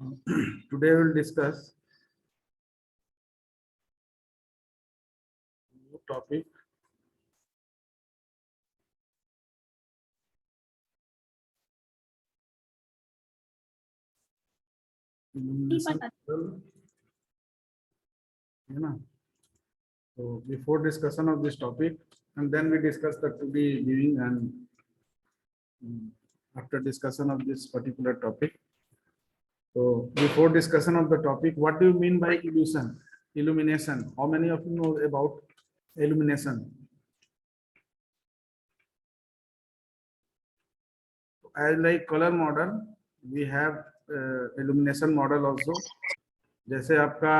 Today we will discuss new topic. Illumination model, है ना? So before discussion of this topic, and then we discuss the 2D viewing, and after discussion of this particular topic. So before discussion of the topic, what do you mean by illusion? Illumination. How many of you know about illumination? As like color model, we have illumination model also. जैसे आपका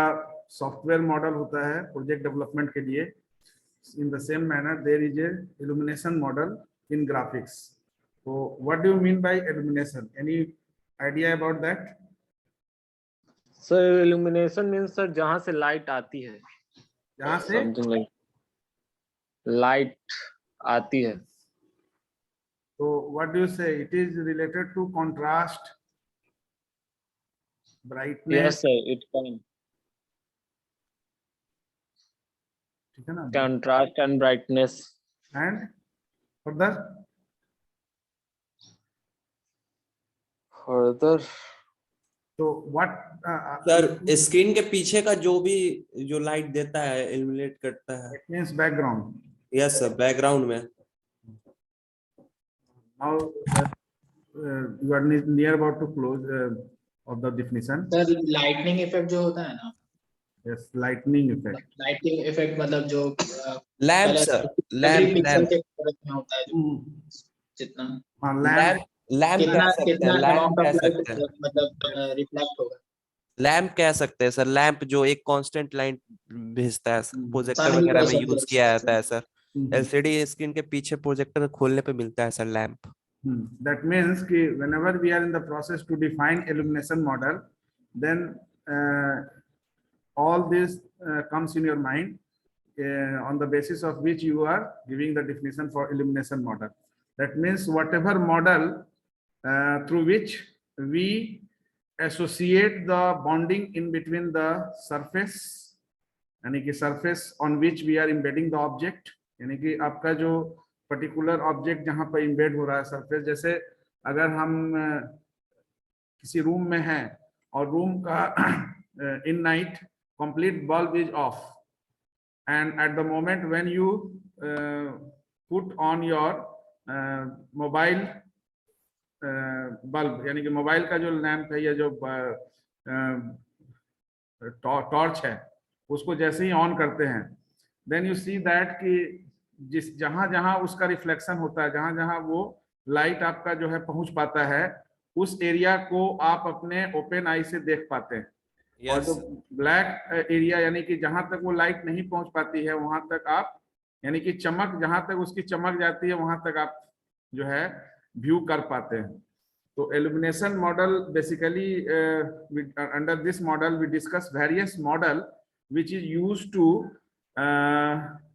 software model होता है project development के लिए, in the same manner there is a illumination model in graphics. So what do you mean by illumination? Any idea about that? Sir illumination means sir जहां से light आती है, जहां से समथिंग लाइक लाइट आती है. So what do you say? It is related to contrast, brightness. Yes sir, it can ठीक है ना? Contrast and brightness. And further, further so what? Sir screen के पीछे का जो भी जो लाइट देता है इल्यूमिनेट करता है. It means background. Yes sir, background में. Now you are near about to close of the definition. Sir lightning effect जो होता है ना, Yes, lightning effect. Lightning effect मतलब जो लैंप सर, लैंप होता है, जो जितना Lamp. लैंप कितना कह सकते कितना हैं, लैंप अमाउंट कह ऑफ सकते हैं, लाइट मतलब रिफ्लेक्ट होगा. लैंप कह सकते हैं सर. लैंप जो एक कांस्टेंट लाइट भेजता है, प्रोजेक्टर हाँ, वगैरह में ये यूज किया जाता है सर. Mhm. एलसीडी स्क्रीन के पीछे प्रोजेक्टर खोलने पे मिलता है सर लैंप. That means कि whenever we are in the process to define illumination model, then all this comes in your mind on the basis of which you are giving the definition for illumination model. That means whatever model through which we associate the bonding in between the surface, यानी कि surface on which we are embedding the object, यानी कि आपका जो particular object जहां पर embed हो रहा है सरफेस. जैसे अगर हम किसी रूम में हैं और रूम का in night complete bulb is of, and at the moment when you put on your mobile bulb, यानी कि मोबाइल का जो लैंप है या जो टॉर्च है, उसको जैसे ही ऑन करते हैं, देन यू सी दैट कि जहां जहां उसका रिफ्लेक्शन होता है, जहां जहां वो लाइट आपका जो है पहुंच पाता है, उस एरिया को आप अपने ओपन आई से देख पाते हैं. और जो ब्लैक एरिया यानी कि जहां तक वो लाइट नहीं पहुंच पाती है, वहां तक आप, यानी कि चमक जहां तक उसकी चमक जाती है, वहां तक आप जो है व्यू कर पाते हैं. तो illumination model basically under this model we discuss various model which is used to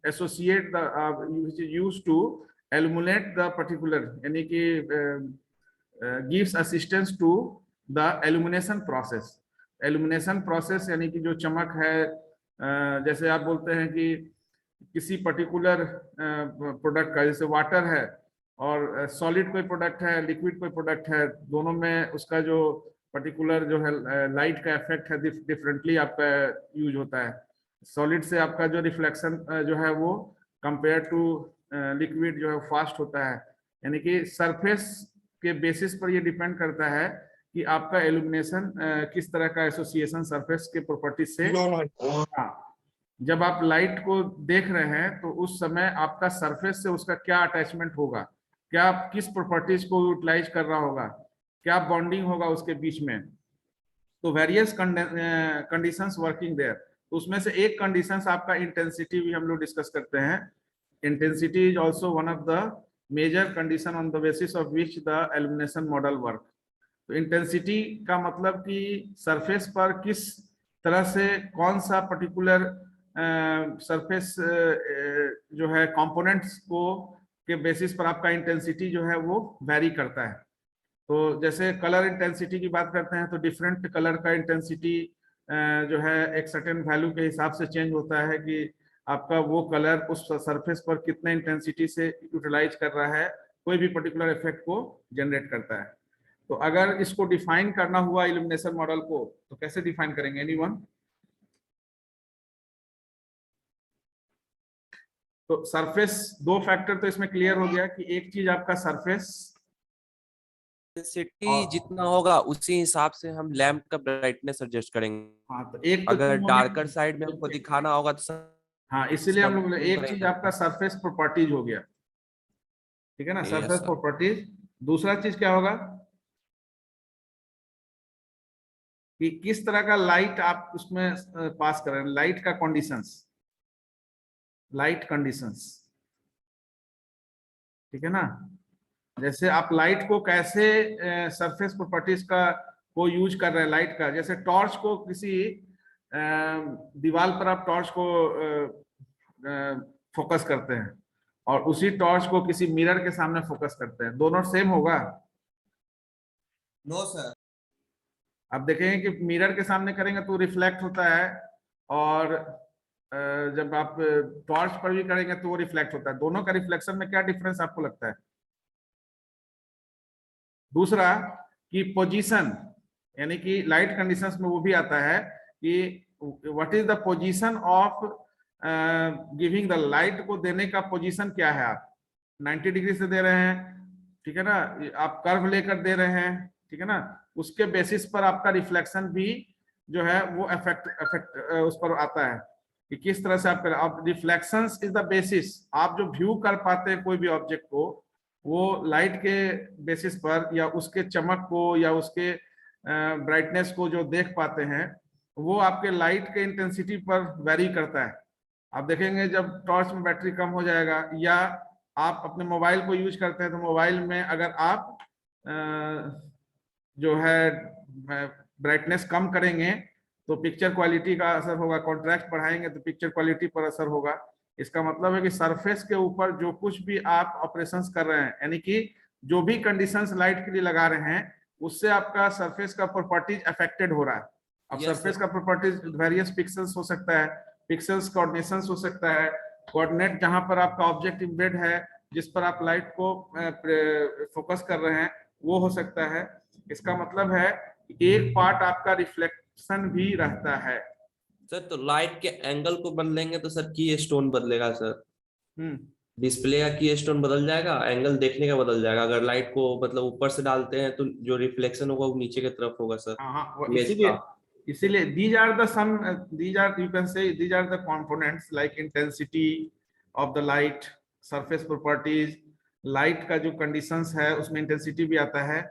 associate the which is used to illuminate the particular, यानी कि gives assistance to the illumination process. illumination process यानी कि जो चमक है, जैसे आप बोलते हैं कि किसी पर्टिकुलर प्रोडक्ट का, जैसे वाटर है और सॉलिड कोई प्रोडक्ट है, लिक्विड कोई प्रोडक्ट है, दोनों में उसका जो पर्टिकुलर जो है लाइट का इफेक्ट है डिफरेंटली आपका यूज होता है. सॉलिड से आपका जो रिफ्लेक्शन जो है वो कंपेयर टू लिक्विड जो है फास्ट होता है. यानी कि सरफेस के बेसिस पर ये डिपेंड करता है कि आपका इल्यूमिनेशन किस तरह का एसोसिएशन सरफेस के प्रॉपर्टीज से. हाँ, जब आप लाइट को देख रहे हैं तो उस समय आपका सरफेस से उसका क्या अटैचमेंट होगा, क्या किस प्रॉपर्टीज को यूटिलाइज कर रहा होगा, क्या बॉन्डिंग होगा उसके बीच में. तो वेरियस कंडीशंस वर्किंग देयर. उसमें से एक कंडीशंस आपका इंटेंसिटी भी हम लोग डिस्कस करते हैं. Intensity is also one of the major condition on the basis of which the illumination model work. तो इंटेंसिटी का मतलब कि सरफेस पर किस तरह से कौन सा पर्टिकुलर सरफेस जो है कंपोनेंट्स को के बेसिस पर आपका इंटेंसिटी जो है वो वेरी करता है. तो जैसे कलर इंटेंसिटी की बात करते हैं तो डिफरेंट कलर का इंटेंसिटी जो है एक सर्टेन वैल्यू के हिसाब से चेंज होता है कि आपका वो कलर उस सरफेस पर कितने इंटेंसिटी से यूटिलाइज कर रहा है, कोई भी पर्टिकुलर इफेक्ट को जनरेट करता है। तो अगर इसको डिफाइन करना हुआ इल्यूमिनेशन मॉडल को, तो कैसे डिफाइन करेंगे? एनीवन? तो सरफेस, दो फैक्टर तो इसमें क्लियर हो गया कि एक चीज आपका सरफेस, इंटेंसिटी जितना होगा उसी हिसाब से हम लैंप का ब्राइटनेस एडजस्ट करेंगे। हाँ तो एक तो अगर चीज डार्कर साइड में हमको दिखाना होगा तो हाँ, इसीलिए हम लोग बोले एक चीज आपका सरफेस प्रॉपर्टीज हो गया, ठीक है ना, Yes, सरफेस sir. प्रॉपर्टीज। दूसरा चीज क्या होगा कि किस तरह का लाइट आप उसमें पास कर रहे हैं, लाइट का कंडीशंस, लाइट कंडीशंस, ठीक है ना। जैसे आप लाइट को कैसे सरफेस प्रॉपर्टीज का को यूज कर रहे हैं लाइट का, जैसे टॉर्च को किसी दीवार पर आप टॉर्च को फोकस करते हैं और उसी टॉर्च को किसी मिरर के सामने फोकस करते हैं, दोनों सेम होगा? No sir. आप देखेंगे कि मिरर के सामने करेंगे तो रिफ्लेक्ट होता है, और जब आप टॉर्च पर भी करेंगे तो वो रिफ्लेक्ट होता है। दोनों का रिफ्लेक्शन में क्या डिफरेंस आपको लगता है? दूसरा कि पोजीशन, यानी कि लाइट कंडीशंस में वो भी आता है कि what is the position of giving the light, को देने का पोजीशन क्या है। आप 90 डिग्री से दे रहे हैं, ठीक है ना, आप कर्व लेकर दे रहे हैं, ठीक है ना, उसके बेसिस पर आपका रिफ्लेक्शन भी जो है वो इफेक्ट उस पर आता है कि किस तरह से आप रिफ्लेक्शंस इज द बेसिस। आप जो व्यू कर पाते हैं कोई भी ऑब्जेक्ट को, वो लाइट के बेसिस पर या उसके चमक को या उसके ब्राइटनेस को जो देख पाते हैं, वो आपके लाइट के इंटेंसिटी पर वेरी करता है। आप देखेंगे जब टॉर्च में बैटरी कम हो जाएगा, या आप अपने मोबाइल को यूज करते हैं तो मोबाइल में अगर आप जो है ब्राइटनेस कम करेंगे तो पिक्चर क्वालिटी का असर होगा, कॉन्ट्रास्ट बढ़ाएंगे तो पिक्चर क्वालिटी पर असर होगा। इसका मतलब है कि सरफेस के ऊपर जो कुछ भी आप ऑपरेशंस कर रहे हैं, यानी कि जो भी कंडीशंस लाइट के लिए लगा रहे हैं, उससे आपका सरफेस का प्रॉपर्टीज अफेक्टेड हो रहा है। अब सरफेस का प्रॉपर्टीज वेरियस पिक्सल्स हो सकता है, पिक्सल्स कोऑर्डिनेशंस हो सकता है, कोऑर्डिनेट जहां पर आपका ऑब्जेक्ट इम्बेड है, जिस पर आप लाइट को फोकस कर रहे हैं, वो हो सकता है। इसका मतलब है एक पार्ट आपका रिफ्लेक्शन भी रहता है। सर तो लाइट के एंगल को बदलेंगे तो सर की स्टोन बदलेगा सर, डिस्प्ले का की स्टोन बदल जाएगा, एंगल देखने का बदल जाएगा। अगर लाइट को मतलब ऊपर से डालते हैं तो जो रिफ्लेक्शन होगा वो नीचे की तरफ होगा सर। हाँ, इमेज का। इसीलिए these are the some these are, you can say, these are the components like intensity of the light, surface properties, light का जो कंडीशंस है उसमें इंटेंसिटी भी आता है,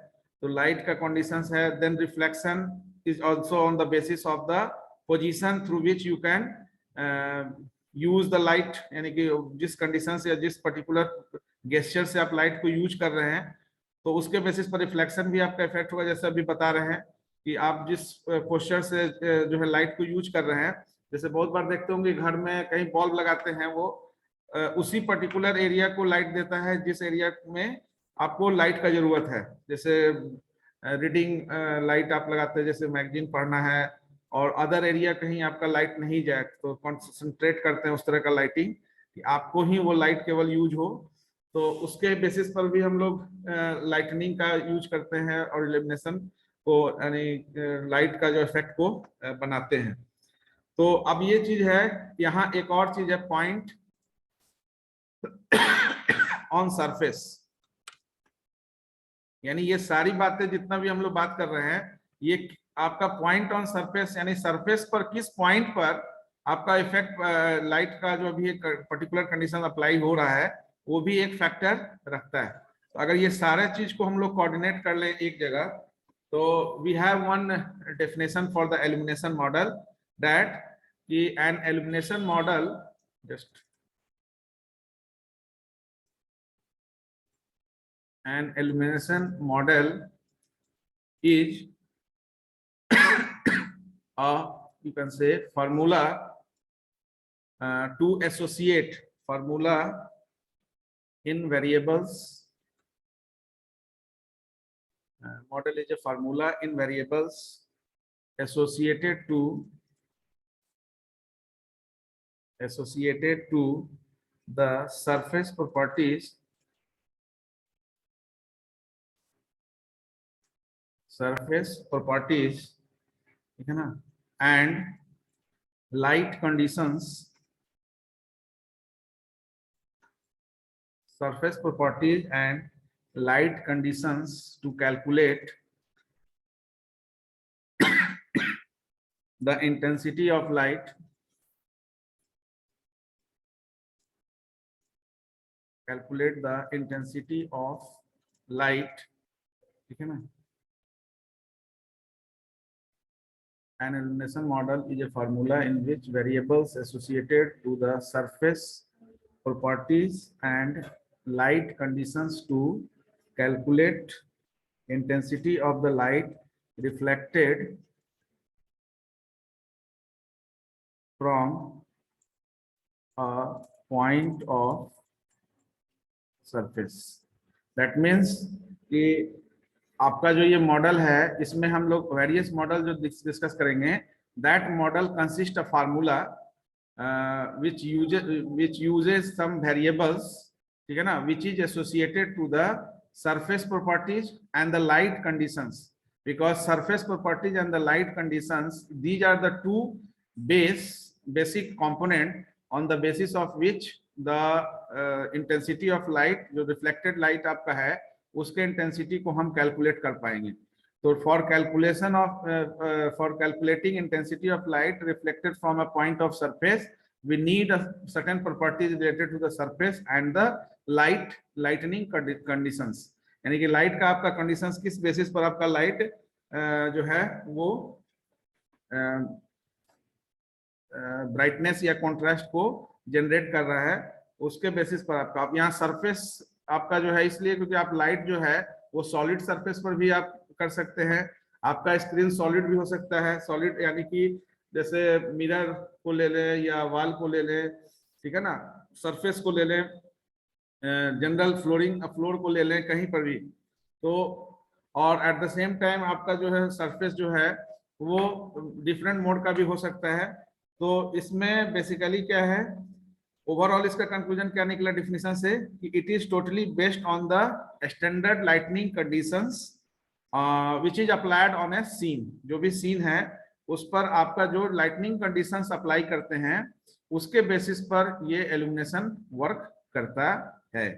तो लाइट का कंडीशंस है, then reflection is also on the basis of the position through which you can use the light, यानी कि जिस कंडीशन से या जिस पर्टिकुलर गेस्चर से आप लाइट को यूज कर रहे हैं, तो उसके बेसिस पर रिफ्लेक्शन भी आपका इफेक्ट होगा। जैसे अभी बता रहे हैं कि आप जिस पोस्चर से जो है लाइट को यूज कर रहे हैं, जैसे बहुत बार देखते होंगे घर में कहीं बल्ब लगाते हैं, वो उसी पर्टिकुलर एरिया को लाइट देता है जिस एरिया में आपको लाइट का जरूरत है। जैसे रीडिंग लाइट आप लगाते हैं, जैसे मैगजीन पढ़ना है, और अदर एरिया कहीं आपका लाइट नहीं जाए तो कॉन्सेंट्रेट करते हैं उस तरह का लाइटिंग कि आपको ही वो लाइट केवल यूज हो। तो उसके बेसिस पर भी हम लोग लाइटनिंग का यूज करते हैं और इल्यूमिनेशन को, यानी लाइट का जो इफेक्ट को बनाते हैं। तो अब ये चीज है, यहाँ एक और चीज है, पॉइंट ऑन सरफेस, यानी ये सारी बातें जितना भी हम लोग बात कर रहे हैं, ये आपका पॉइंट ऑन सरफेस, यानी सरफेस पर किस पॉइंट पर आपका इफेक्ट लाइट का जो भी एक पर्टिकुलर कंडीशन अप्लाई हो रहा है, वो भी एक फैक्टर रखता है। तो अगर ये सारे चीज को हम लोग कोऑर्डिनेट कर ले एक जगह, तो we have one definition for the illumination model, that कि an illumination model, just an illumination model is you can say formula to associate formula in variables model is a formula in variables associated to the surface properties ठीक है ना, and light conditions, surface properties and light conditions to calculate the intensity of light, ठीक है ना. An illumination model is a formula in which variables associated to the surface properties and light conditions to calculate intensity of the light reflected from a point of surface. That means कि आपका जो ये model है इसमें हम लोग various model जो discuss करेंगे, that model consist of formula which uses some variables, ठीक है ना, which is associated to the surface properties and the light conditions, because surface properties and the light conditions, these are the two basic component on the basis of which the intensity of light, जो reflected light आपका है उसके intensity को हम calculate कर पाएंगे. तो for calculating intensity of light reflected from a point of surface we need certain properties related to the surface and the lightning conditions. यानी कि लाइट का आपका कंडीशंस किस बेसिस पर आपका लाइट जो है वो ब्राइटनेस या कॉन्ट्रास्ट को जनरेट कर रहा है, उसके बेसिस पर आपका आप यहाँ सरफेस आपका जो है, इसलिए क्योंकि आप लाइट जो है वो सॉलिड सरफेस पर भी आप कर सकते हैं, आपका स्क्रीन सॉलिड भी हो सकता है. सॉलिड यानी कि जैसे मिरर को ले लें या वॉल को ले लें, ठीक है ना, सरफेस को ले लें, जनरल फ्लोर को ले लें, कहीं पर भी. तो और एट द सेम टाइम आपका जो है सरफेस जो है वो डिफरेंट मोड का भी हो सकता है. तो इसमें बेसिकली क्या है, ओवरऑल इसका कंक्लूजन क्या निकला डेफिनेशन से कि it is totally based on the standard lightning conditions which is applied on a scene. जो भी सीन है उस पर आपका जो लाइटनिंग कंडीशंस अप्लाई करते हैं उसके बेसिस पर ये इल्यूमिनेशन वर्क करता है.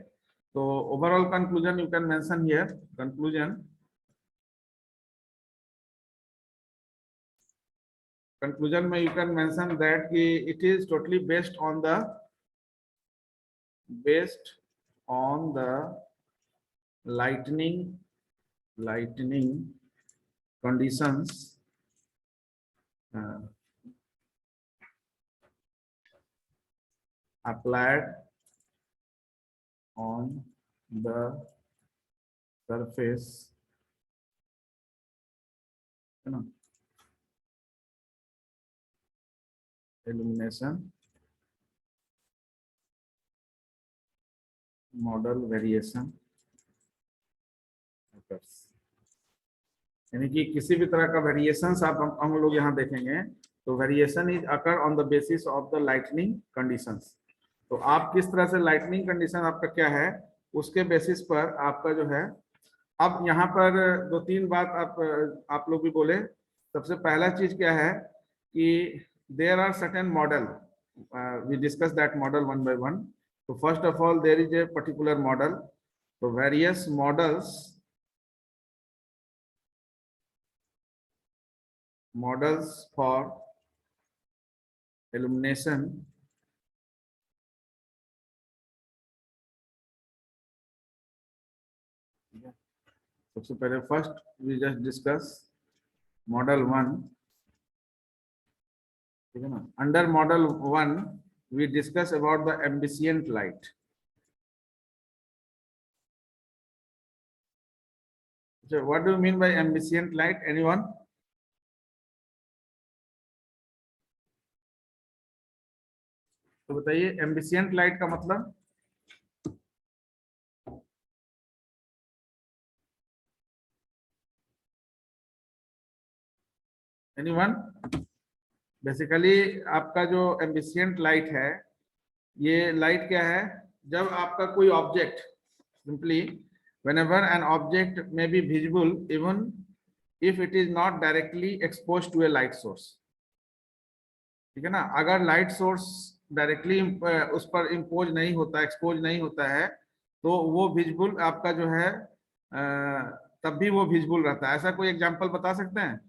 तो overall conclusion you can mention here. Conclusion में यू कैन मेंशन दैट कि it is totally based on the lightning conditions applied on the surface, है ना, illumination मॉडल वेरिएशन. यानी कि किसी भी तरह का वेरिएशंस आप हम लोग यहाँ देखेंगे तो variation is occur on the basis of the lightning conditions. तो आप किस तरह से लाइटनिंग कंडीशन आपका क्या है उसके बेसिस पर आपका जो है. अब यहाँ पर दो तीन बात आप लोग भी बोले. सबसे पहला चीज क्या है कि there are certain model, we discuss that model one by one. So first of all, there is a particular model. So various models for illumination. सबसे पहले first we just discuss model 1. ठीक है ना. Under model 1 we discuss about the ambient light. So what do you mean by ambient light? Anyone? तो बताइए ambient light का मतलब. Anyone? Basically आपका जो एम्बिशिएंट लाइट है, ये लाइट क्या है? जब आपका कोई object, simply whenever an object may be visible even if it is not directly exposed to a light source, ठीक है ना? अगर लाइट सोर्स डायरेक्टली उस पर इम्पोज नहीं होता, एक्सपोज नहीं होता है, तो वो विजिबल आपका जो है तब भी वो विजिबल रहता है। ऐसा कोई एग्जांपल बता सकते हैं?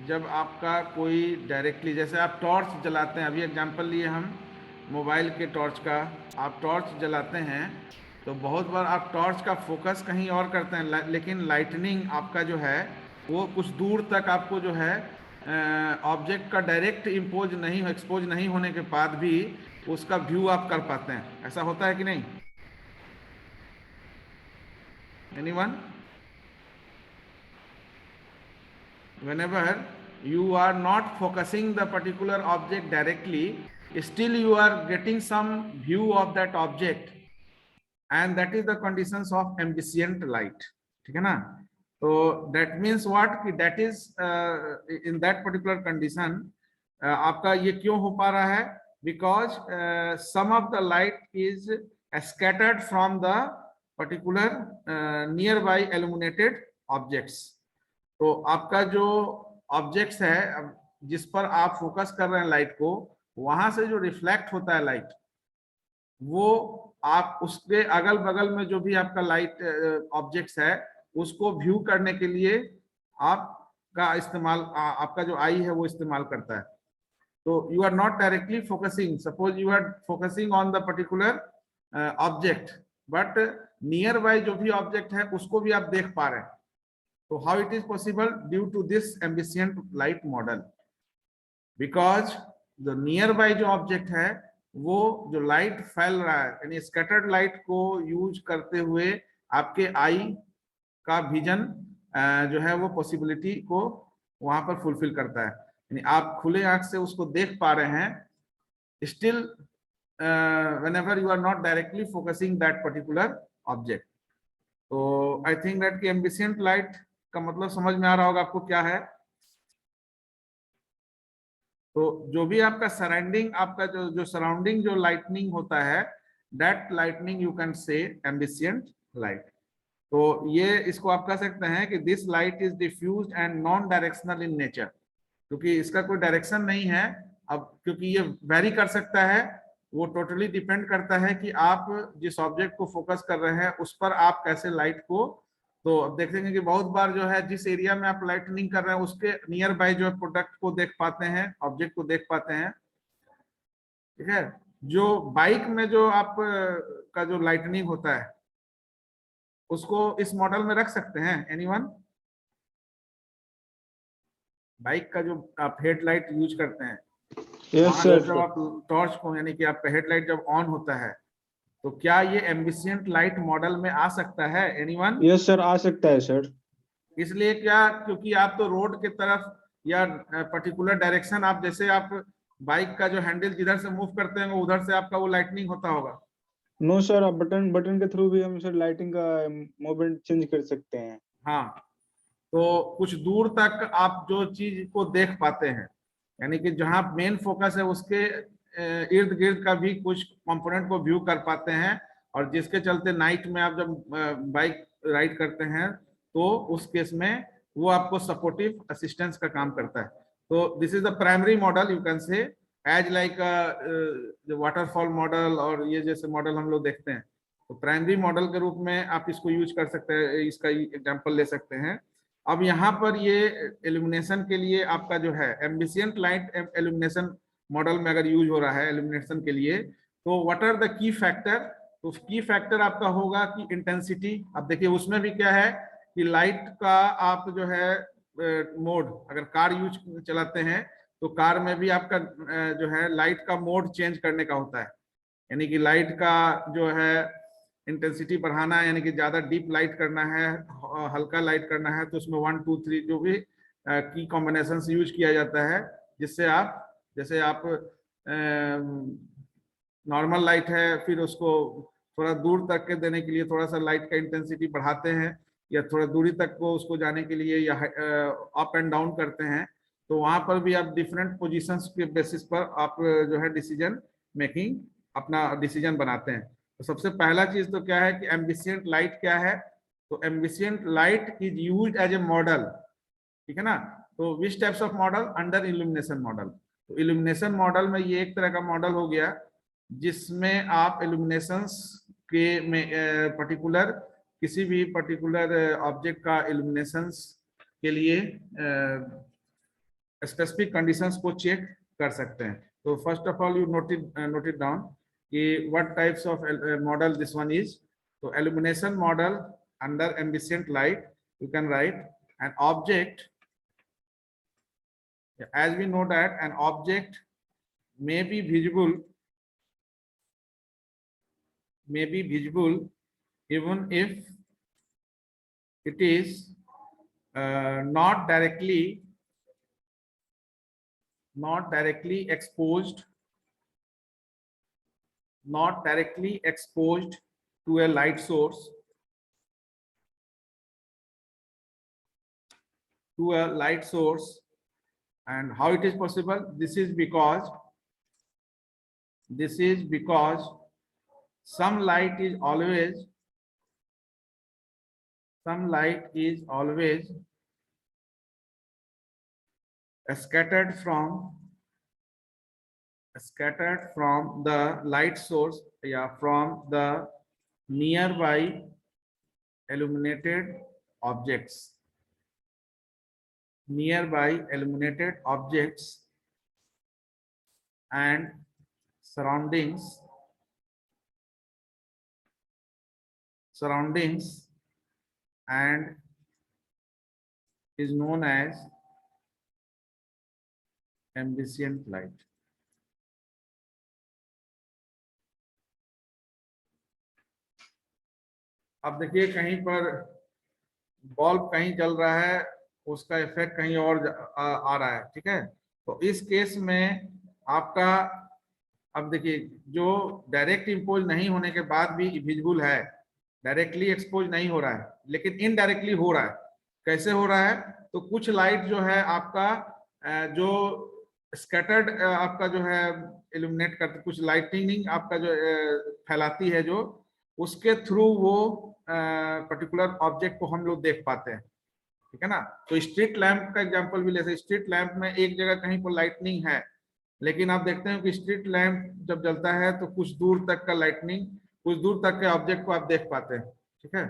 जब आपका कोई डायरेक्टली, जैसे आप टॉर्च जलाते हैं, अभी एग्जांपल लिए हम मोबाइल के टॉर्च का, आप टॉर्च जलाते हैं तो बहुत बार आप टॉर्च का फोकस कहीं और करते हैं, लेकिन लाइटनिंग आपका जो है वो कुछ दूर तक आपको जो है ऑब्जेक्ट का डायरेक्ट इम्पोज नहीं, एक्सपोज नहीं होने के बाद भी उसका व्यू आप कर पाते हैं। ऐसा होता है कि नहीं? Anyone? Whenever you are not focusing the particular object directly, still you are getting some view of that object, and that is the conditions of ambient light, ठीक है ना? तो that means what, कि that is in that particular condition आपका ये क्यों हो पा रहा है? Because some of the light is scattered from the particular nearby illuminated objects. तो आपका जो ऑब्जेक्ट्स है जिस पर आप फोकस कर रहे हैं लाइट को, वहां से जो रिफ्लेक्ट होता है लाइट, वो आप उसके अगल बगल में जो भी आपका लाइट ऑब्जेक्ट्स है उसको व्यू करने के लिए आपका इस्तेमाल, आपका जो आई है वो इस्तेमाल करता है। तो you are not directly focusing, suppose you are focusing on the particular object, but nearby जो भी ऑब्जेक्ट है उसको भी आप देख पा रहे हैं। तो how it is possible? Due to this ambient light model, because the nearby जो ऑब्जेक्ट है वो जो लाइट फैल रहा है, यानी स्कैटर्ड लाइट को यूज करते हुए आपके आई का विजन जो है वो पॉसिबिलिटी को वहां पर फुलफिल करता है, यानी आप खुले आंख से उसको देख पा रहे हैं, still whenever you are not directly focusing that particular object. तो आई थिंक दैट कि एम्बिशिएंट लाइट का मतलब समझ में आ रहा होगा आपको क्या है। तो जो भी आपका सराउंडिंग, आपका जो सराउंडिंग जो लाइटनिंग होता है, दैट लाइटनिंग यू कैन से एम्बिशिएंट लाइट। तो ये इसको आप कह सकते हैं कि this light is diffused and non directional in nature, क्योंकि इसका कोई डायरेक्शन नहीं है। अब क्योंकि ये वेरी कर सकता है, वो टोटली डिपेंड करता है कि आप जिस ऑब्जेक्ट को फोकस कर रहे हैं उस पर आप कैसे लाइट को, तो अब देखेंगे कि बहुत बार जो है जिस एरिया में आप लाइटनिंग कर रहे हैं उसके नियर बाय जो है प्रोडक्ट को देख पाते हैं, ऑब्जेक्ट को देख पाते हैं, ठीक है। जो बाइक में जो आप का जो लाइटनिंग होता है उसको इस मॉडल में रख सकते हैं एनीवन? बाइक का जो आप हेडलाइट यूज करते हैं, जब आप टॉर्च को, यानी कि आपका हेडलाइट जब ऑन होता है, तो क्या ये एम्बिशिएंट लाइट मॉडल में आ सकता है एनीवन? यस सर, आ सकता है सर। इसलिए क्या, क्योंकि आप तो रोड की तरफ या पर्टिकुलर डायरेक्शन, आप जैसे आप बाइक का जो हैंडल जिधर से मूव करते हैं उधर से आपका वो लाइटनिंग होता होगा। नो सर, आप बटन के थ्रू भी हम सर लाइटिंग का मूवमेंट चेंज कर सकते हैं। हाँ, तो कुछ दूर तक आप जो चीज को देख पाते हैं, यानी कि जहां मेन फोकस है उसके इर्द गिर्द का भी कुछ कंपोनेंट को व्यू कर पाते हैं, और जिसके चलते नाइट में आप जब बाइक राइड करते हैं तो उस केस में वो आपको सपोर्टिव असिस्टेंस का काम करता है। तो this is the primary model, you can say as like waterfall model, और ये जैसे मॉडल हम लोग देखते हैं, तो प्राइमरी मॉडल के रूप में आप इसको यूज कर सकते हैं, इसका एग्जाम्पल ले सकते हैं। अब यहाँ पर ये इल्यूमिनेशन के लिए आपका जो है एम्बिशिएंट लाइट इल्यूमिनेशन मॉडल में अगर यूज हो रहा है इल्यूमिनेशन के लिए, तो what are the key factor? तो की फैक्टर आपका होगा कि इंटेंसिटी। अब देखिए उसमें भी क्या है कि लाइट का आप जो है मोड, अगर कार यूज चलाते हैं तो कार में भी आपका जो है लाइट का मोड चेंज करने का होता है, यानी कि लाइट का जो है इंटेंसिटी बढ़ाना है, यानी कि ज्यादा डीप लाइट करना है, हल्का लाइट करना है, तो उसमें 1 2 3 जो भी की कॉम्बिनेशन यूज किया जाता है, जिससे आप, जैसे आप नॉर्मल लाइट है, फिर उसको थोड़ा दूर तक के देने के लिए थोड़ा सा लाइट का इंटेंसिटी बढ़ाते हैं, या थोड़ा दूरी तक को उसको जाने के लिए या अप एंड डाउन करते हैं, तो वहां पर भी आप डिफरेंट पोजीशंस के बेसिस पर आप जो है डिसीजन मेकिंग अपना डिसीजन बनाते हैं। तो सबसे पहला चीज तो क्या है कि एम्बिशिएंट लाइट क्या है, तो ambient light is used as a model, ठीक है ना। तो which types of model, under illumination model. तो इल्यूमिनेशन मॉडल में ये एक तरह का मॉडल हो गया जिसमें आप इल्यूमिनेशंस के में पर्टिकुलर किसी भी पर्टिकुलर ऑब्जेक्ट का इल्यूमिनेशंस के लिए स्पेसिफिक कंडीशंस को चेक कर सकते हैं। तो first of all you note it down कि what types of model this one is. तो illumination model under ambient light, you can write an object, as we know that an object may be visible even if it is not directly exposed to a light source, and how it is possible? This is because some light is always scattered from the light source, from the nearby illuminated objects and surroundings and is known as ambient light. अब देखिए कहीं पर bulb कहीं जल रहा है, उसका effect कहीं और आ रहा है, ठीक है। तो इस केस में आपका, अब देखिए जो डायरेक्ट इंपोज नहीं होने के बाद भी विजिबल है, डायरेक्टली एक्सपोज नहीं हो रहा है लेकिन इनडायरेक्टली हो रहा है। कैसे हो रहा है? तो कुछ लाइट जो है आपका जो स्कैटर्ड आपका जो है इल्यूमिनेट करती, कुछ लाइटिंग आपका जो फैलाती है, जो उसके थ्रू वो पर्टिकुलर ऑब्जेक्ट को हम लोग देख पाते हैं, ठीक है ना। तो स्ट्रीट लैंप का एग्जांपल भी ले सकते हैं। स्ट्रीट लैंप में एक जगह कहीं पर लाइटनिंग है, लेकिन आप देखते हैं कि स्ट्रीट लैंप जब जलता है तो कुछ दूर तक का लाइटनिंग, कुछ दूर तक के ऑब्जेक्ट को आप देख पाते हैं, ठीक है।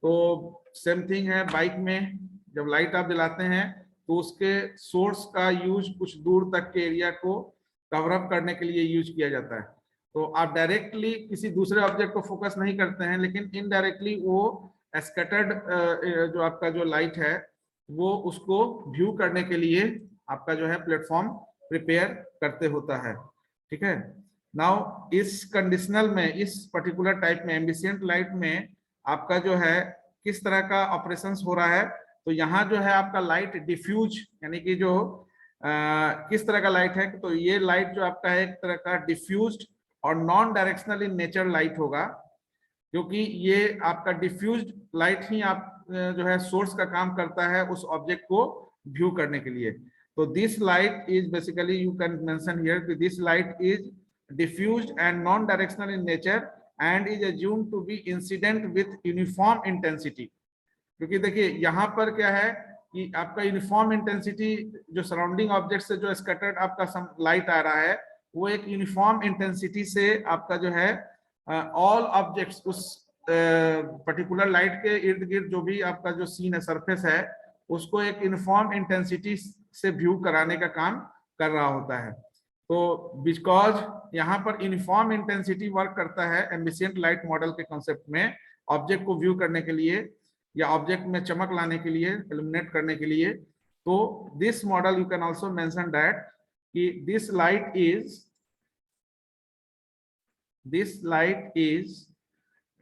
तो सेम थिंग है बाइक में, जब लाइट आप जलाते हैं तो उसके सोर्स का यूज कुछ दूर तक के एरिया को कवर अप करने के लिए यूज किया जाता है। तो आप डायरेक्टली किसी दूसरे ऑब्जेक्ट को फोकस नहीं करते हैं, लेकिन इनडायरेक्टली वो स्कैटर्ड जो आपका जो लाइट है वो उसको व्यू करने के लिए आपका जो है प्लेटफॉर्म प्रिपेयर करते होता है, ठीक है। नाउ इस कंडीशनल में, इस पर्टिकुलर टाइप में एम्बिशिएंट लाइट में आपका जो है किस तरह का ऑपरेशंस हो रहा है? तो यहाँ जो है आपका लाइट डिफ्यूज, यानी कि जो किस तरह का लाइट है, तो ये लाइट जो आपका है एक तरह का डिफ्यूज्ड और non directional in nature light होगा, क्योंकि ये आपका डिफ्यूज्ड लाइट ही आप जो है सोर्स का काम करता है उस ऑब्जेक्ट को व्यू करने के लिए। तो this light is basically, you can mention here, this light is diffused and non-directional in nature and is assumed to be incident with uniform intensity। क्योंकि देखिए यहाँ पर क्या है कि आपका यूनिफॉर्म इंटेंसिटी जो सराउंडिंग ऑब्जेक्ट से जो स्कैटर्ड आपका लाइट आ रहा है वो एक यूनिफॉर्म इंटेंसिटी से आपका जो है ऑल ऑब्जेक्ट्स उस पर्टिकुलर लाइट के इर्द गिर्द जो भी आपका जो सीन है, सरफेस है, उसको एक यूनिफॉर्म इंटेंसिटी से व्यू कराने का काम कर रहा होता है। तो बिकॉज यहाँ पर यूनिफॉर्म इंटेंसिटी वर्क करता है एम्बिशिएंट लाइट मॉडल के कॉन्सेप्ट में, ऑब्जेक्ट को व्यू करने के लिए या ऑब्जेक्ट में चमक लाने के लिए, इल्यूमिनेट करने के लिए। तो this model you can also mention that कि दिस लाइट इज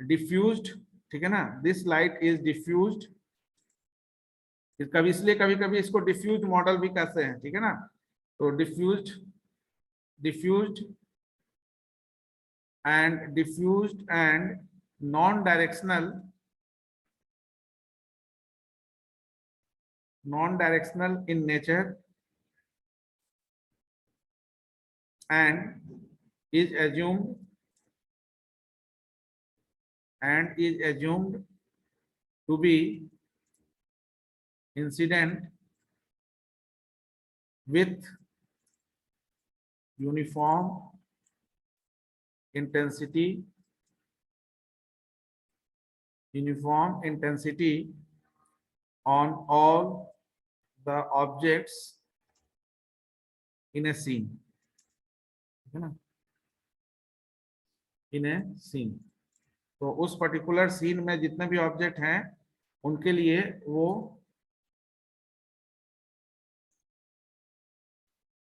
डिफ्यूज्ड, ठीक है ना, दिस लाइट इज डिफ्यूज्ड। कभी इसलिए कभी कभी इसको डिफ्यूज्ड मॉडल भी कहते हैं, ठीक है ना। तो diffused and non-directional non-directional in nature and is assumed to be incident with uniform intensity on all the objects in a scene, है ना, in a scene। तो उस पर्टिकुलर सीन में जितने भी ऑब्जेक्ट हैं उनके लिए वो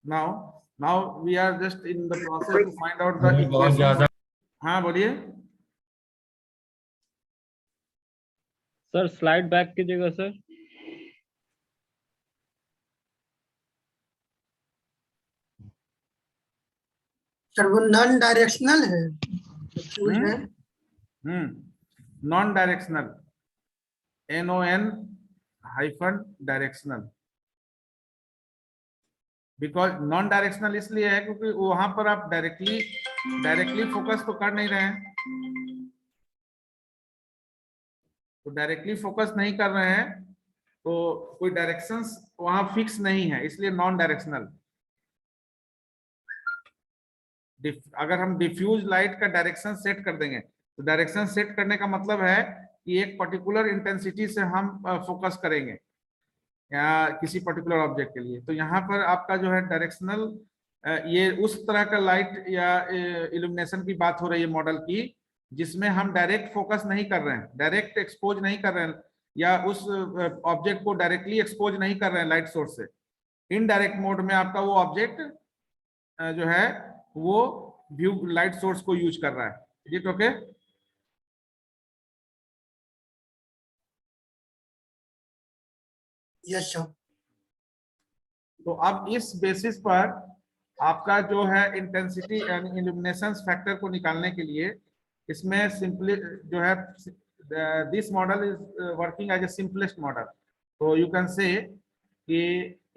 now we are just in the process to find out the equations। हाँ बोलिए सर स्लाइड बैक कीजिएगा सर। सर वो नॉन डायरेक्शनल है, diffuse है। Non directional, non directional. Because non directional इसलिए है क्योंकि वहां पर आप डायरेक्टली फोकस तो कर नहीं रहे हैं, तो डायरेक्टली फोकस नहीं कर रहे हैं तो कोई डायरेक्शंस वहां फिक्स नहीं है, इसलिए नॉन डायरेक्शनल। अगर हम डिफ्यूज लाइट का डायरेक्शन सेट कर देंगे तो डायरेक्शन सेट करने का मतलब है कि एक पर्टिकुलर इंटेंसिटी से हम फोकस करेंगे या किसी पर्टिकुलर ऑब्जेक्ट के लिए। तो यहाँ पर आपका जो है डायरेक्शनल, ये उस तरह का लाइट या इल्यूमिनेशन की बात हो रही है मॉडल की, जिसमें हम डायरेक्ट फोकस नहीं कर रहे हैं, डायरेक्ट एक्सपोज नहीं कर रहे हैं, या उस ऑब्जेक्ट को डायरेक्टली एक्सपोज नहीं कर रहे हैं लाइट सोर्स से। इनडायरेक्ट मोड में आपका वो ऑब्जेक्ट जो है वो व्यू लाइट सोर्स को यूज कर रहा है। Is it okay? Yes sir. तो अब इस बेसिस पर आपका जो है इंटेंसिटी एंड इल्यूमिनेशन फैक्टर को निकालने के लिए इसमें सिंपली जो है this model is working as a simplest model. तो यू कैन से कि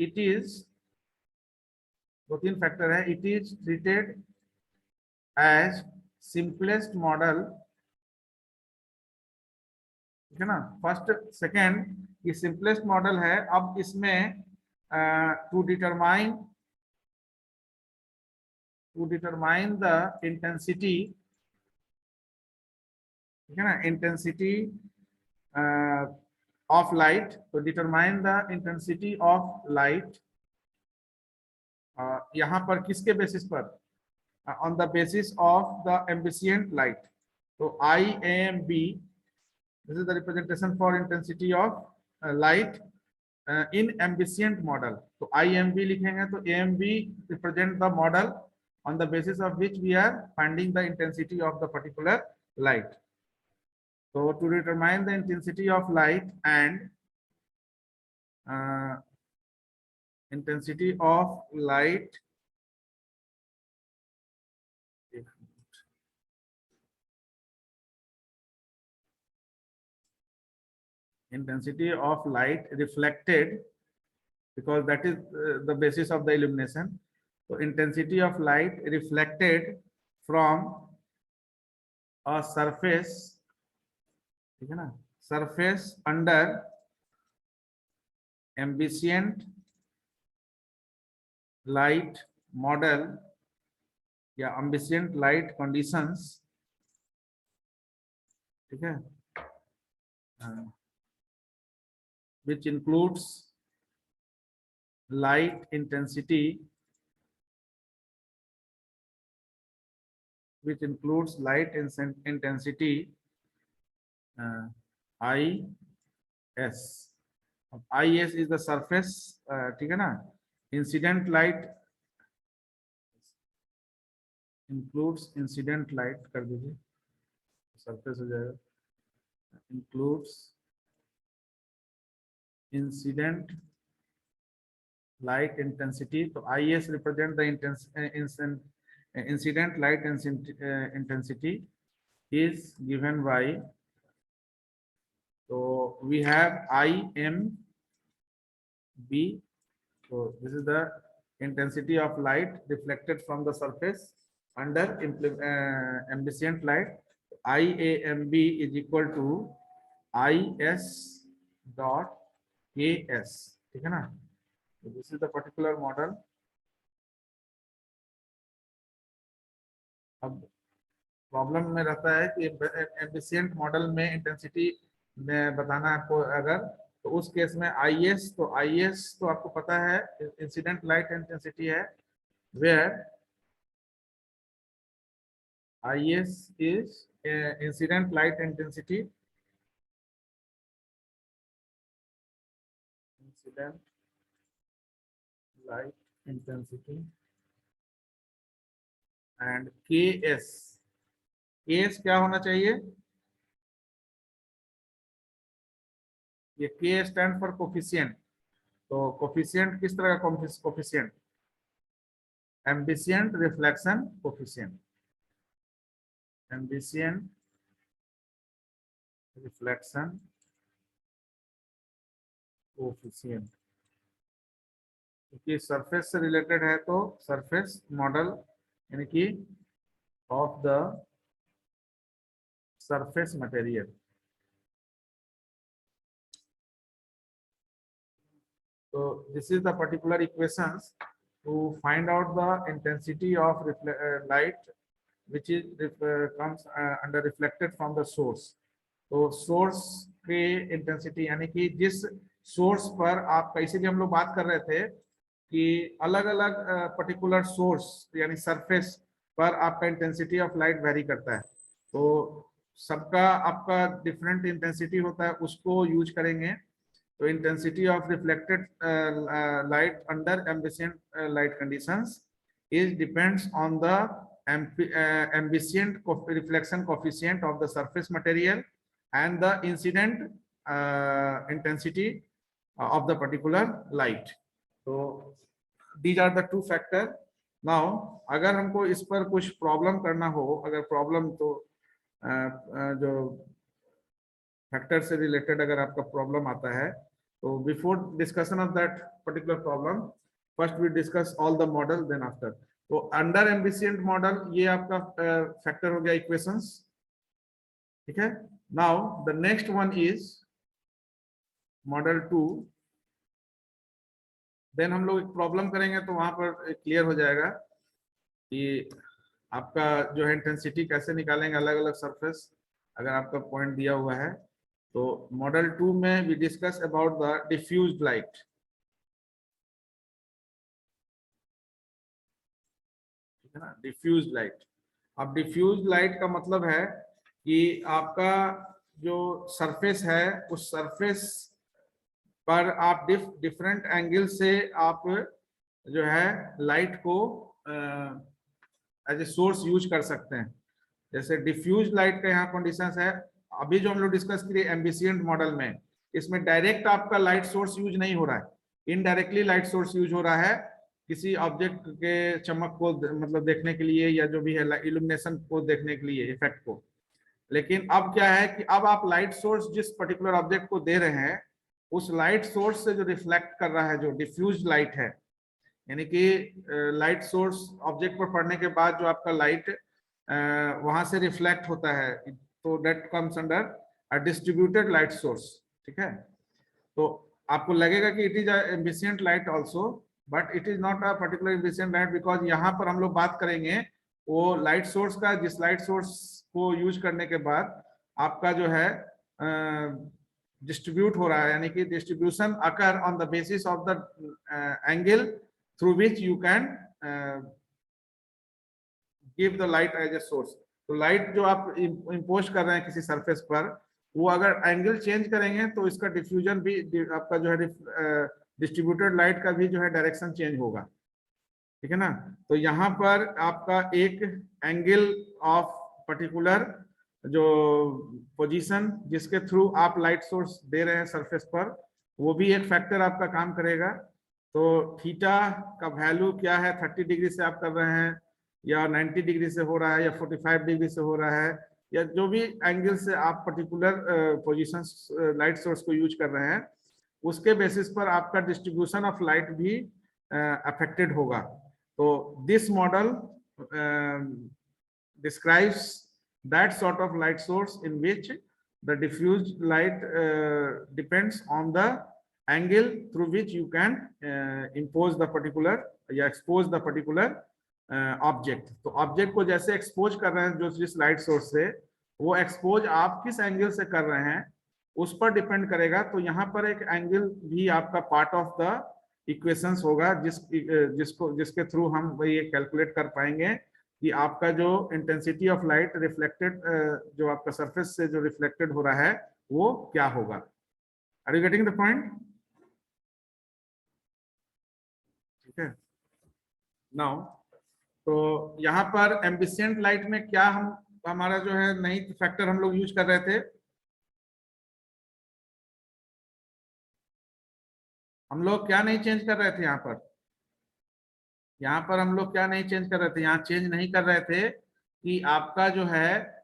इट इज, दो तीन फैक्टर है, it is treated as simplest model, ठीक है ना। फर्स्ट सेकेंड ये सिंपलेस्ट मॉडल है। अब इसमें टू डिटरमाइन द इंटेंसिटी, ठीक है ना, इंटेंसिटी ऑफ लाइट, तो determine the intensity of light यहाँ पर किसके बेसिस पर? On the basis of the ambient light. तो IAMB, this is the representation for intensity of light in ambient model। तो IMB लिखेंगे तो AMB represent the model on the basis of which we are finding the intensity of the particular light। So to determine the intensity of light and intensity of light, intensity of light reflected, because that is the basis of the illumination। So intensity of light reflected from a surface, ठीक है ना, surface under ambient light model या ambient light conditions, ठीक है, which includes light intensity, IS। IS is the surface, ठीक है ना, incident light includes incident light, कर दीजिए surface हो जाएगा, includes incident light intensity। तो IS represent the incident light intensity is given by, so we have IM B. So this is the intensity of light reflected from the surface under ambient light. IAMB is equal to IS dot KS. ठीक है ना? So this is the particular model. अब problem में रहता है कि एम्बिशिएंट model में intensity में बताना है आपको, अगर तो उस केस में IS, तो IS तो आपको पता है इंसिडेंट लाइट इंटेंसिटी है, where IS is incident light intensity, incident light intensity, and KS क्या होना चाहिए? ये K स्टैंड फॉर कोफिशिएंट। तो कोफिशिएंट किस तरह का coefficient? Ambient reflection coefficient, ambient reflection coefficient. क्योंकि सरफेस से रिलेटेड है तो सरफेस मॉडल यानी कि of the surface material. So this is the particular equations to find out the intensity of light which is comes under reflected from the source. तो source के intensity यानी कि जिस source पर आप, इसीलिए हम लोग बात कर रहे थे कि अलग अलग particular source यानी surface पर आपका intensity of light vary करता है, तो सबका आपका डिफरेंट इंटेंसिटी होता है, उसको यूज करेंगे। तो intensity of reflected light under ambient light conditions is depends on the ambient reflection coefficient of the surface material and the incident intensity of the particular light. तो these are the two factor. Now अगर हमको इस पर कुछ problem करना हो, अगर problem तो जो फैक्टर से रिलेटेड अगर आपका प्रॉब्लम आता है, तो before discussion of that particular problem first we discuss all the model, then after. तो अंडर एम्बिशिएंट मॉडल ये आपका फैक्टर हो गया इक्वेशंस, ठीक है। Now the next one is model 2। देन हम लोग एक प्रॉब्लम करेंगे तो वहां पर क्लियर हो जाएगा कि आपका जो है इंटेंसिटी कैसे निकालेंगे अलग अलग सरफेस, अगर आपका पॉइंट दिया हुआ है। तो मॉडल 2 में we discuss about the diffused light, ठीक है ना, डिफ्यूज्ड लाइट। अब डिफ्यूज्ड लाइट का मतलब है कि आपका जो सरफेस है उस सरफेस पर आप डिफरेंट एंगल से आप जो है लाइट को एज ए सोर्स यूज कर सकते हैं। जैसे डिफ्यूज लाइट का यहाँ कंडीशंस है, अभी जो हम लोग डिस्कस किए एम्बिशिएंट मॉडल में, इसमें डायरेक्ट आपका लाइट सोर्स यूज नहीं हो रहा है, इनडायरेक्टली लाइट सोर्स यूज हो रहा है किसी ऑब्जेक्ट के चमक को मतलब देखने के लिए, या जो भी है इल्यूमिनेशन को देखने के लिए, इफेक्ट को। लेकिन अब क्या है कि अब आप लाइट सोर्स जिस पर्टिकुलर ऑब्जेक्ट को दे रहे हैं, उस लाइट सोर्स से जो रिफ्लेक्ट कर रहा है, जो डिफ्यूज लाइट है, यानी कि लाइट सोर्स ऑब्जेक्ट पर पड़ने के बाद जो आपका लाइट वहां से रिफ्लेक्ट होता है, तो that comes under a distributed light source, ठीक है। तो आपको लगेगा कि it is ambient light also, but it is not a particular ambient light, because यहाँ पर हम लोग बात करेंगे वो लाइट सोर्स का, जिस लाइट सोर्स को यूज करने के बाद आपका जो है डिस्ट्रीब्यूट हो रहा है, यानी कि distribution occur on the basis of the angle through which you can give the light as a source। तो लाइट जो आप इम्पोज कर रहे हैं किसी सरफेस पर, वो अगर एंगल चेंज करेंगे तो इसका डिफ्यूजन भी आपका जो है डिस्ट्रीब्यूटेड लाइट का भी जो है डायरेक्शन चेंज होगा, ठीक है ना। तो यहाँ पर आपका एक एंगल ऑफ पर्टिकुलर जो पोजीशन जिसके थ्रू आप लाइट सोर्स दे रहे हैं सरफेस पर, वो भी एक फैक्टर आपका काम करेगा। तो थीटा का वैल्यू क्या है, 30 डिग्री से आप कर रहे हैं, या 90 डिग्री से हो रहा है, या 45 डिग्री से हो रहा है, या जो भी एंगल से आप पर्टिकुलर पोजीशन लाइट सोर्स को यूज कर रहे हैं, उसके बेसिस पर आपका डिस्ट्रीब्यूशन ऑफ लाइट भी अफेक्टेड होगा। तो this model describes that sort of light source in which the diffused light depends on the angle through which you can impose the particular या expose the particular object। तो object को जैसे expose कर रहे हैं जो जिस लाइट सोर्स से, वो एक्सपोज आप किस एंगल से कर रहे हैं उस पर डिपेंड करेगा। तो यहाँ पर एक एंगल भी आपका पार्ट ऑफ द इक्वेशंस होगा जिसके थ्रू हम ये कैलकुलेट कर पाएंगे कि आपका जो इंटेंसिटी ऑफ लाइट रिफ्लेक्टेड जो आपका सरफेस से जो रिफ्लेक्टेड हो रहा है वो क्या होगा। Are you getting the point? ठीक है। नाउ तो यहाँ पर एम्बिसेंट लाइट में क्या हमारा जो है नई फैक्टर हम लोग यूज कर रहे थे, हम लोग क्या नहीं चेंज कर रहे थे यहाँ पर हम लोग क्या नहीं चेंज कर रहे थे, यहाँ चेंज नहीं कर रहे थे कि आपका जो है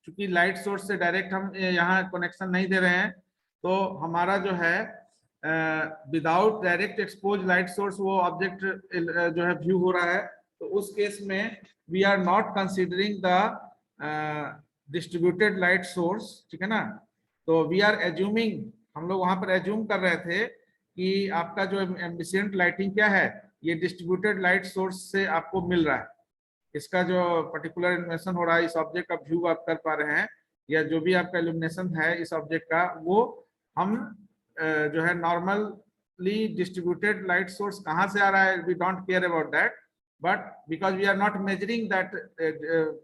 चूंकि लाइट सोर्स से डायरेक्ट हम यहाँ कनेक्शन नहीं दे रहे हैं, तो हमारा जो है without direct expose light source वो ऑब्जेक्ट जो है व्यू हो रहा है। तो उस केस में we are not considering the distributed light source, ठीक है ना। तो वी आर एज्यूमिंग, हम लोग वहां पर एज्यूम कर रहे थे कि आपका जो एम्बिसेंट लाइटिंग क्या है, ये डिस्ट्रीब्यूटेड लाइट सोर्स से आपको मिल रहा है। इसका जो पर्टिकुलर इल्यूमिनेशन हो रहा है, इस ऑब्जेक्ट का व्यू आप कर पा रहे हैं, या जो भी आपका इल्यूमिनेशन है इस ऑब्जेक्ट का, वो हम जो है नॉर्मली डिस्ट्रीब्यूटेड लाइट सोर्स कहाँ से आ रहा है, we don't care about that, but because we are not measuring that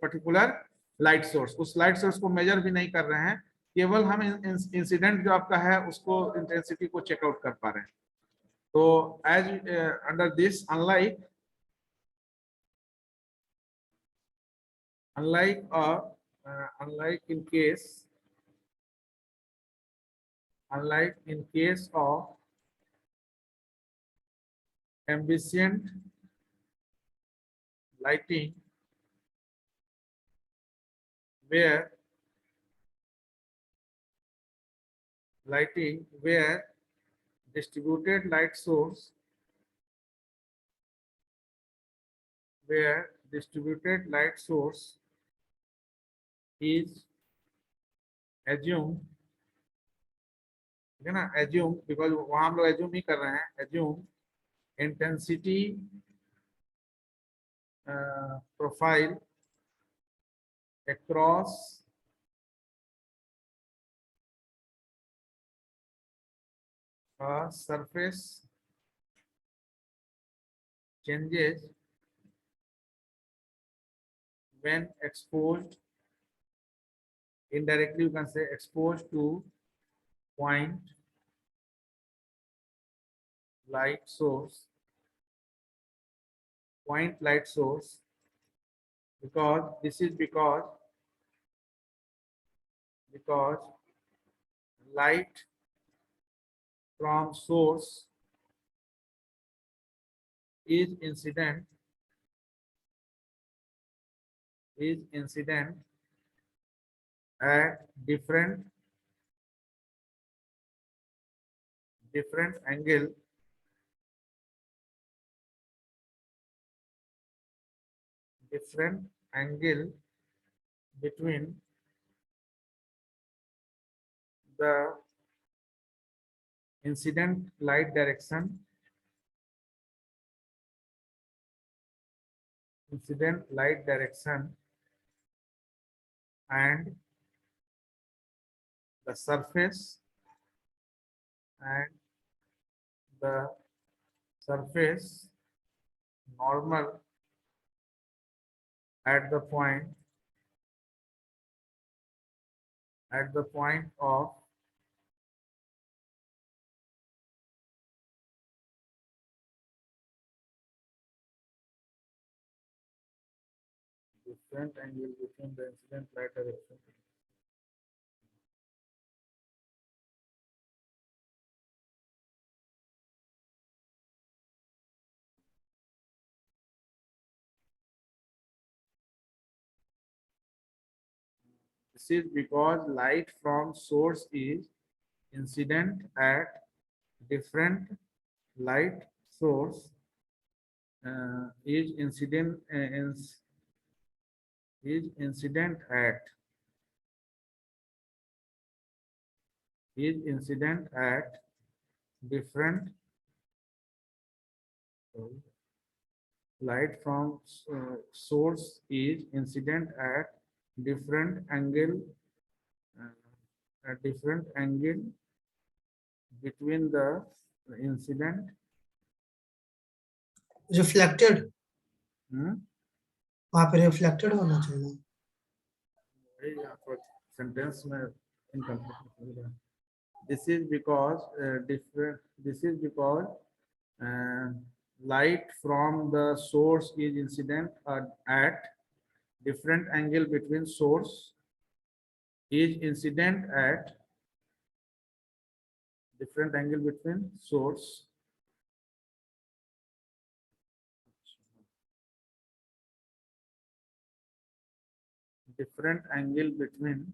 particular light source, उस लाइट सोर्स को मेजर भी नहीं कर रहे हैं, केवल हम इंसिडेंट जो आपका है उसको इंटेंसिटी को चेकआउट कर पा रहे हैं। तो as under this, unlike in case of ambient lighting where distributed light source is assumed, ठीक है ना, assume, बिकॉज वहां हम लोग assume ही कर रहे हैं, assume intensity profile across a surface changes when exposed, indirectly you can say exposed to point light source, because light from source is incident at different angle between the incident light direction and the surface normal at the point of different angle between the incident light direction. This is because light from source is incident at different light source is incident at different light from source is incident at different angle between the incident reflected, वहां पे reflected होना चाहिए। sentence में incomplete. This is because light from the source is incident at different angle between source is incident at different angle between source different angle between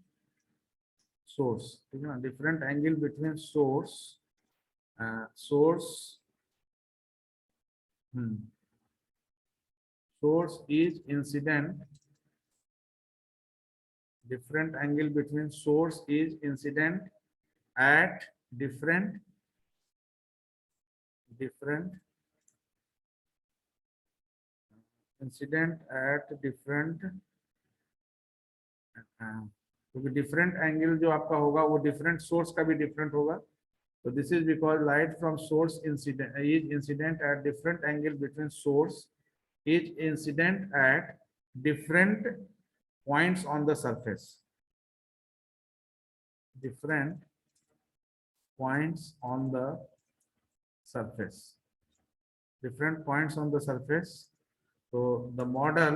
source, different angle between source source is incident, different angle between source is incident at different incident at different क्योंकि different angle जो आपका होगा वो different source का भी different होगा। तो this is because light from source incident is incident at different angle between source is incident at different points on the surface, different points on the surface, different points on the surface. तो the model,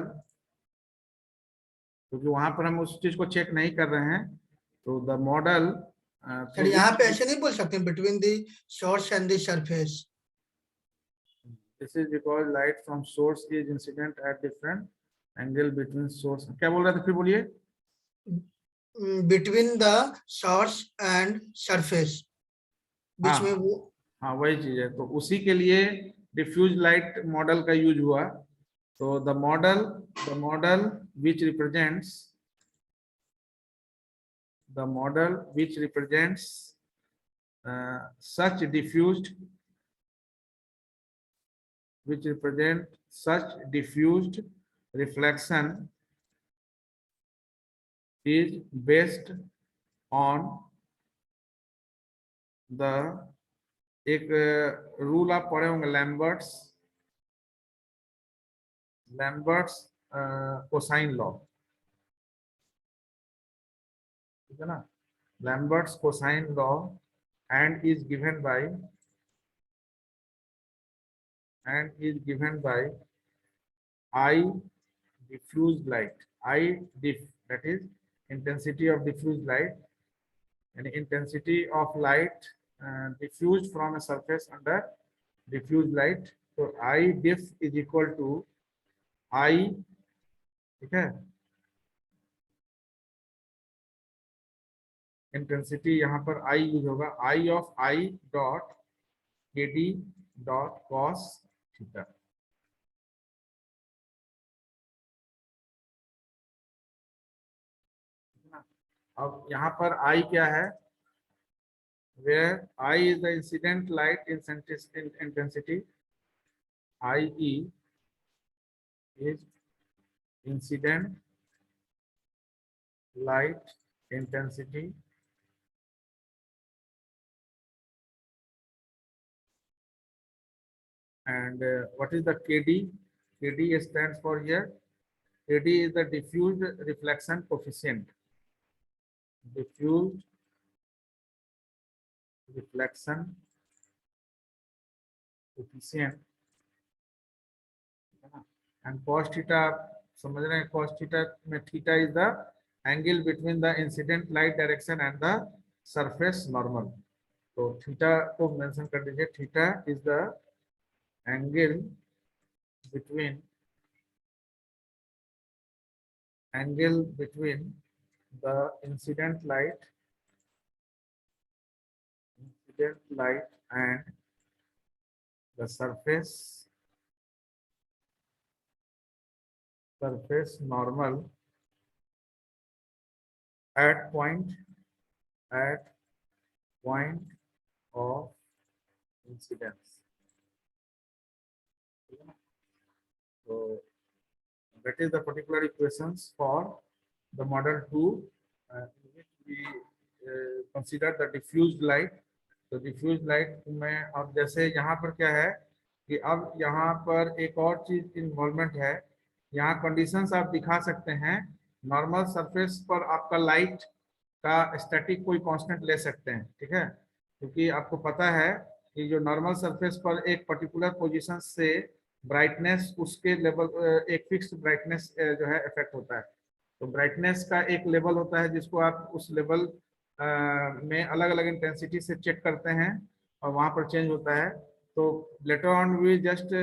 क्योंकि वहां पर हम उस चीज को check नहीं कर रहे हैं, तो द मॉडल सर यहाँ पे ऐसे नहीं बोल सकते between the source and the surface. This is because light from source is incident at different angle between source. क्या बोल रहे थे फिर बोलिए? Between the source and surface, बीच में वो, हाँ वही चीज है। तो उसी के लिए डिफ्यूज लाइट मॉडल का यूज हुआ। तो the model which represents such diffused reflection is based on the एक रूल आप पढ़े होंगे, लैम्बर्ट्स कोसाइन लॉ, ठीक है ना? Lambert's cosine law and is given by I diffuse light, I diff, that is intensity of diffused light, and intensity of light diffused from a surface under diffused light. So I diff is equal to I, ठीक है, intensity यहाँ पर I use होगा, I of I dot KD dot cos theta. अब यहाँ पर I क्या है? Where I is the incident light intensity, IE is incident light intensity and what is the KD? KD stands for here. KD is the diffused reflection coefficient. Diffused reflection coefficient. And cos theta, समझ रहे हैं? Cos theta में theta is the angle between the incident light direction and the surface normal. तो theta को mention कर दीजिए. Theta is the angle between the incident light incident light and the surface normal at point of incidence. So that is the particular equations for the model 2, in which we consider the diffused light. तो diffused light में अब जैसे यहाँ पर क्या है कि अब यहाँ पर एक और चीज इन्वॉल्वमेंट है, यहाँ कंडीशंस आप दिखा सकते हैं। नॉर्मल सरफेस पर आपका लाइट का स्टैटिक कोई कांस्टेंट ले सकते हैं, ठीक है, क्योंकि आपको पता है कि जो नॉर्मल सरफेस पर एक पर्टिकुलर पोजीशन से ब्राइटनेस उसके लेवल एक फिक्स्ड ब्राइटनेस जो है इफेक्ट होता है। तो ब्राइटनेस का एक लेवल होता है जिसको आप उस लेवल में अलग अलग इंटेंसिटी से चेक करते हैं और वहां पर चेंज होता है। तो later on we just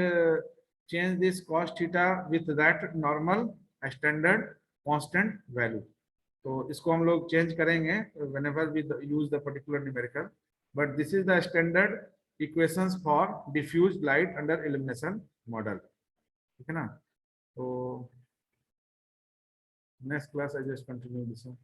change this cos theta with that normal standard constant value. तो इसको हम लोग चेंज करेंगे whenever we use the particular numerical, but this is the standard equations for diffused light under illumination model, ठीक है ना। तो next class I just continue this one.